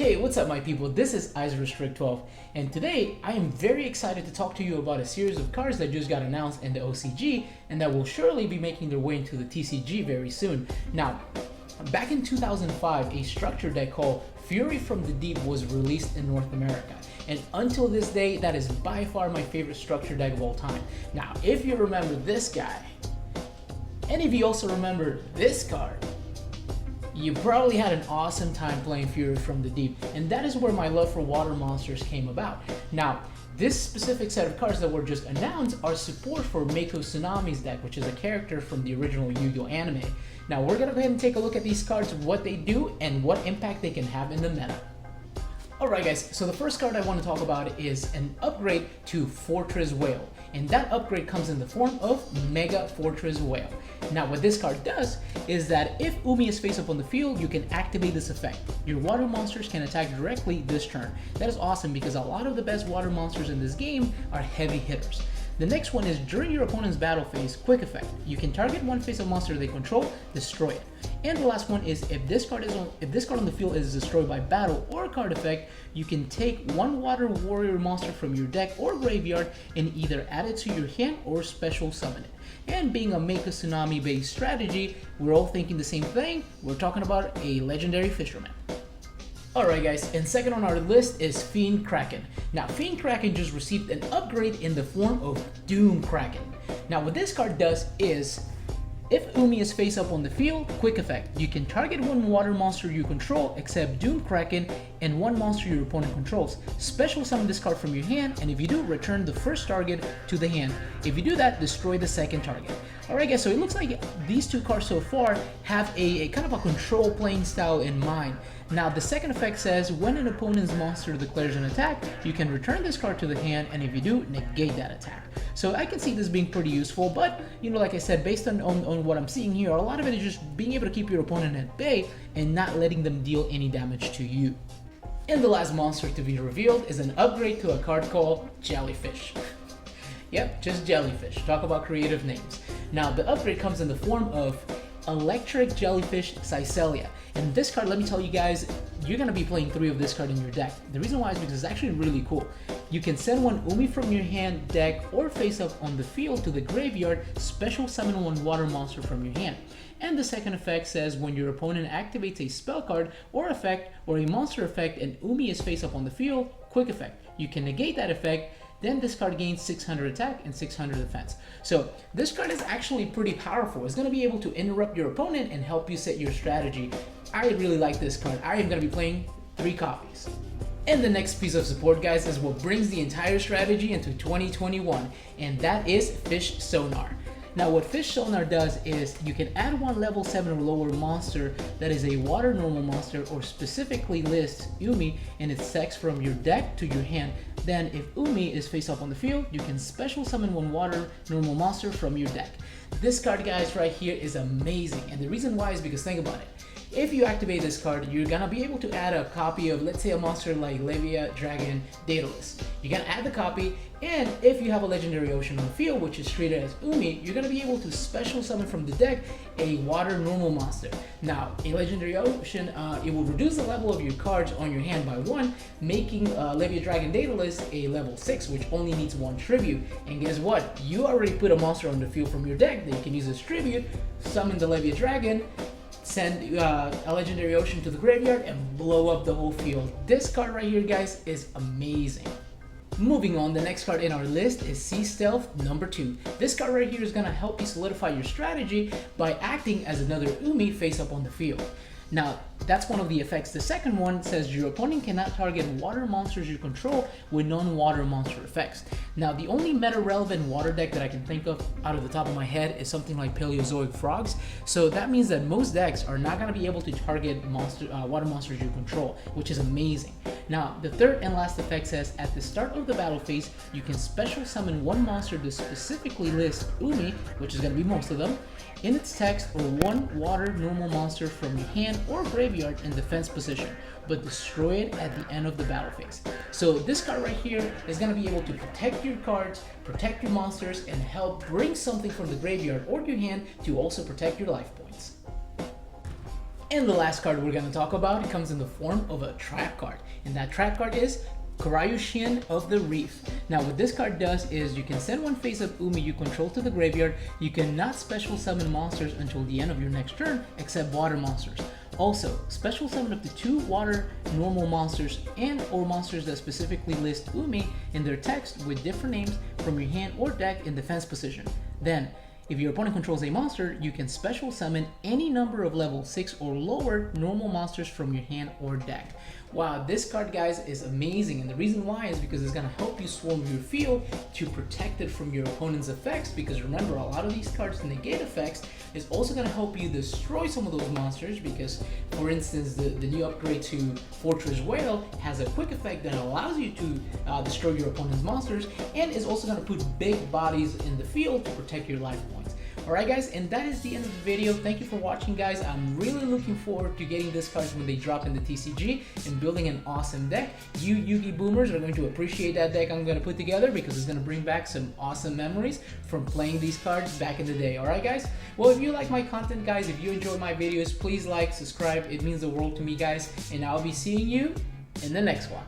Hey, what's up my people? This is IceRestrict12 and today I am very excited to talk to you about a series of cards that just got announced in the OCG and that will surely be making their way into the TCG very soon. Now, back in 2005, a structure deck called Fury from the Deep was released in North America. And until this day, that is by far my favorite structure deck of all time. Now, if you remember this guy, and if you also remember this card, you probably had an awesome time playing Fury from the Deep, and that is where my love for water monsters came about. Now, this specific set of cards that were just announced are support for Mako Tsunami's deck, which is a character from the original Yu-Gi-Oh anime. Now, we're gonna go ahead and take a look at these cards, what they do, and what impact they can have in the meta. Alright guys, so the first card I want to talk about is an upgrade to Fortress Whale, and that upgrade comes in the form of Mega Fortress Whale. Now what this card does is that if Umi is face up on the field, you can activate this effect. Your water monsters can attack directly this turn. That is awesome because a lot of the best water monsters in this game are heavy hitters. The next one is during your opponent's battle phase, quick effect. You can target one face-up monster they control, destroy it. And the last one is if this card on the field is destroyed by battle or card effect, you can take one water warrior monster from your deck or graveyard and either add it to your hand or special summon it. And being a Mako Tsunami based strategy, we're all thinking the same thing. We're talking about a legendary fisherman. Alright guys, and second on our list is Fiend Kraken. Now Fiend Kraken just received an upgrade in the form of Doom Kraken. Now what this card does is, if Umi is face up on the field, quick effect. You can target one water monster you control except Doom Kraken and one monster your opponent controls. Special summon this card from your hand, and if you do, return the first target to the hand. If you do that, destroy the second target. Alright guys, so it looks like these two cards so far have a kind of a control playing style in mind. Now the second effect says when an opponent's monster declares an attack, you can return this card to the hand, and if you do, negate that attack. So I can see this being pretty useful, but you know, like I said, based on what I'm seeing here, a lot of it is just being able to keep your opponent at bay and not letting them deal any damage to you. And the last monster to be revealed is an upgrade to a card called Jellyfish. Yep, just Jellyfish. Talk about creative names. Now the upgrade comes in the form of Electric Jellyfish Cycelia. And this card, let me tell you guys, you're going to be playing 3 of this card in your deck. The reason why is because it's actually really cool. You can send one Umi from your hand, deck, or face up on the field to the graveyard, special summon one water monster from your hand. And the second effect says when your opponent activates a spell card or effect or a monster effect and Umi is face up on the field, quick effect. You can negate that effect. Then this card gains 600 attack and 600 defense. So this card is actually pretty powerful. It's going to be able to interrupt your opponent and help you set your strategy. I really like this card. I am going to be playing 3 copies. And the next piece of support, guys, is what brings the entire strategy into 2021, and that is Fish Sonar. Now what Fish Sonar does is you can add one level 7 or lower monster that is a water normal monster or specifically lists Umi and its text from your deck to your hand. Then if Umi is face up on the field, you can special summon one water normal monster from your deck. This card, guys, right here is amazing, and the reason why is because think about it. If you activate this card, you're gonna be able to add a copy of, let's say, a monster like Levia Dragon Daedalus. You're gonna add the copy, and if you have a Legendary Ocean on the field, which is treated as Umi, you're gonna be able to special summon from the deck a water normal monster. Now, a Legendary Ocean, it will reduce the level of your cards on your hand by 1, making Levia Dragon Daedalus a level 6, which only needs 1 tribute. And guess what? You already put a monster on the field from your deck that you can use as tribute, summon the Levia Dragon, send a Legendary Ocean to the graveyard, and blow up the whole field. This card right here, guys, is amazing. Moving on, the next card in our list is Sea Stealth number 2. This card right here is going to help you solidify your strategy by acting as another Umi face up on the field. Now, that's one of the effects. The second one says your opponent cannot target water monsters you control with non-water monster effects. Now, the only meta-relevant water deck that I can think of out of the top of my head is something like Paleozoic Frogs. So that means that most decks are not going to be able to target water monsters you control, which is amazing. Now, the third and last effect says at the start of the battle phase, you can special summon one monster to specifically list Umi, which is going to be most of them, in its text, or one water normal monster from your hand or graveyard in defense position, but destroy it at the end of the battle phase. So this card right here is going to be able to protect your cards, protect your monsters, and help bring something from the graveyard or your hand to also protect your life points. And the last card we're going to talk about comes in the form of a trap card. and that trap card is Karyushin of the Reef. Now what this card does is you can send one face up Umi you control to the graveyard. You cannot special summon monsters until the end of your next turn except water monsters. Also, special summon up to 2 water normal monsters and or monsters that specifically list Umi in their text with different names from your hand or deck in defense position. Then, if your opponent controls a monster, you can special summon any number of level 6 or lower normal monsters from your hand or deck. Wow, this card, guys, is amazing, and the reason why is because it's going to help you swarm your field to protect it from your opponent's effects, because remember, a lot of these cards negate effects. Is also going to help you destroy some of those monsters, because for instance the new upgrade to Fortress Whale has a quick effect that allows you to destroy your opponent's monsters, and is also going to put big bodies in the field to protect your life points. Alright guys, and that is the end of the video. Thank you for watching, guys. I'm really looking forward to getting these cards when they drop in the TCG and building an awesome deck. You Yugi boomers are going to appreciate that deck I'm going to put together, because it's going to bring back some awesome memories from playing these cards back in the day. Alright guys, well, if you like my content, guys, if you enjoy my videos, please like, subscribe. It means the world to me, guys, and I'll be seeing you in the next one.